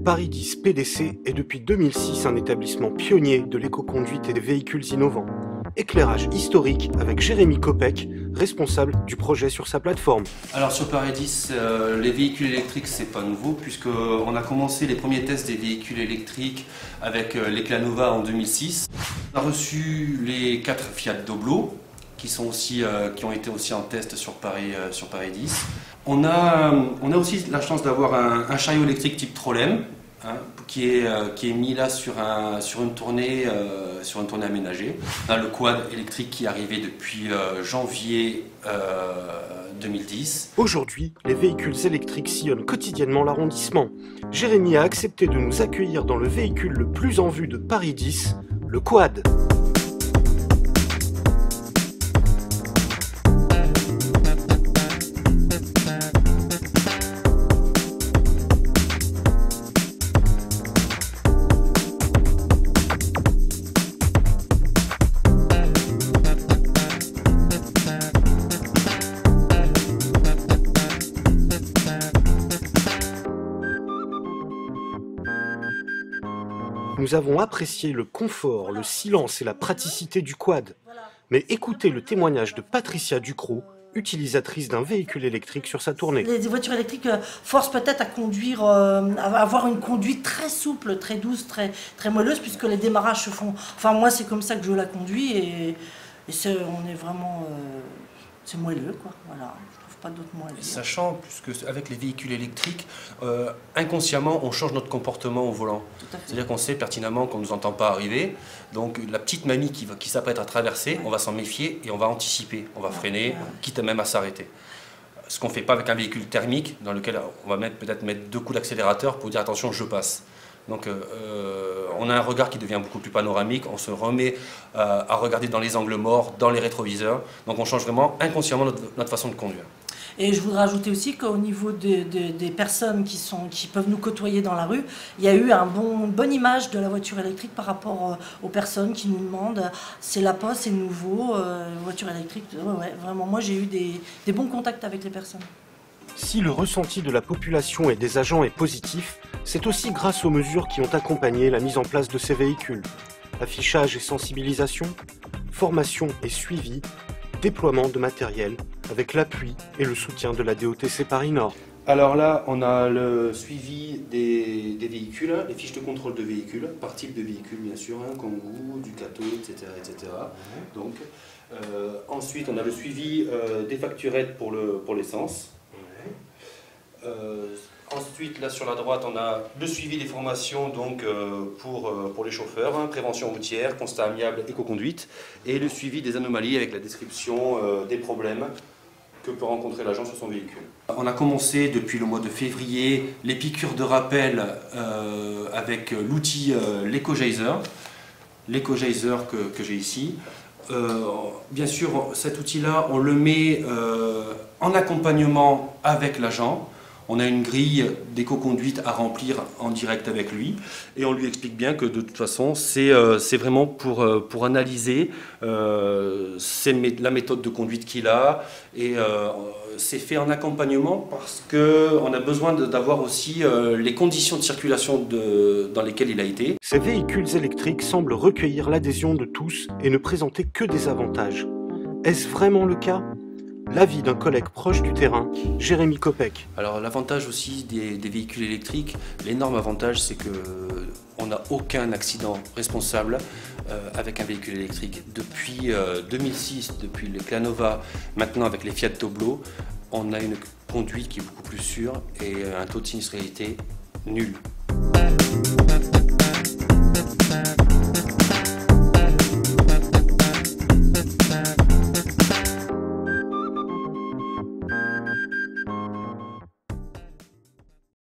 Paris 10 PDC est depuis 2006 un établissement pionnier de l'éco-conduite et des véhicules innovants. Éclairage historique avec Jérémy Kopek, responsable du projet sur sa plateforme. Alors sur Paris 10, les véhicules électriques c'est pas nouveau puisqu'on a commencé les premiers tests des véhicules électriques avec l'Eclat Nova en 2006. On a reçu les 4 Fiat Doblo qui ont été aussi en test sur Paris 10. On a aussi la chance d'avoir un chariot électrique type Trollem, qui est mis là sur une tournée aménagée. On a le quad électrique qui est arrivé depuis janvier 2010. Aujourd'hui, les véhicules électriques sillonnent quotidiennement l'arrondissement. Jérémy a accepté de nous accueillir dans le véhicule le plus en vue de Paris 10, le quad. Nous avons apprécié le confort, le silence et la praticité du quad. Mais écoutez le témoignage de Patricia Ducrot, utilisatrice d'un véhicule électrique sur sa tournée. Les voitures électriques forcent peut-être à conduire, à avoir une conduite très souple, très douce, très moelleuse, puisque les démarrages se font... Enfin, moi, c'est comme ça que je la conduis et on est vraiment... c'est moelleux, quoi, voilà. Pas d'autres mots à dire. Sachant qu'avec les véhicules électriques, inconsciemment, on change notre comportement au volant. C'est-à-dire qu'on sait pertinemment qu'on ne nous entend pas arriver. Donc la petite mamie qui s'apprête à traverser, on va s'en méfier et on va anticiper. On va freiner, quitte même à s'arrêter. Ce qu'on ne fait pas avec un véhicule thermique, dans lequel on va peut-être mettre 2 coups d'accélérateur pour dire attention, je passe. Donc on a un regard qui devient beaucoup plus panoramique, on se remet à regarder dans les angles morts, dans les rétroviseurs. Donc on change vraiment inconsciemment notre façon de conduire. Et je voudrais ajouter aussi qu'au niveau des personnes qui peuvent nous côtoyer dans la rue, il y a eu une bonne image de la voiture électrique par rapport aux personnes qui nous demandent c'est la poste, c'est nouveau, voiture électrique. Ouais, vraiment, moi j'ai eu des bons contacts avec les personnes. Si le ressenti de la population et des agents est positif, c'est aussi grâce aux mesures qui ont accompagné la mise en place de ces véhicules. Affichage et sensibilisation, formation et suivi, déploiement de matériel, avec l'appui et le soutien de la DOTC Paris Nord. Alors là, on a le suivi des véhicules, les fiches de contrôle de véhicules, par type de véhicule bien sûr, Kangoo, Ducato, etc. Donc, ensuite, on a le suivi des facturettes pour l'essence. Ensuite, là sur la droite, on a le suivi des formations donc, pour les chauffeurs, prévention routière, constat amiable, éco-conduite, et le suivi des anomalies avec la description des problèmes que peut rencontrer l'agent sur son véhicule. On a commencé depuis le mois de février les piqûres de rappel avec l'outil l'EcoGeyser que j'ai ici. Bien sûr, cet outil-là, on le met en accompagnement avec l'agent. On a une grille d'éco-conduite à remplir en direct avec lui et on lui explique bien que de toute façon c'est vraiment pour analyser la méthode de conduite qu'il a et c'est fait en accompagnement parce qu'on a besoin d'avoir aussi les conditions de circulation dans lesquelles il a été. Ces véhicules électriques semblent recueillir l'adhésion de tous et ne présenter que des avantages. Est-ce vraiment le cas ? L'avis d'un collègue proche du terrain, Jérémy Kopek. Alors l'avantage aussi des véhicules électriques, l'énorme avantage c'est qu'on n'a aucun accident responsable avec un véhicule électrique. Depuis 2006, depuis l'Eclat Nova, maintenant avec les Fiat Doblo, on a une conduite qui est beaucoup plus sûre et un taux de sinistralité nul.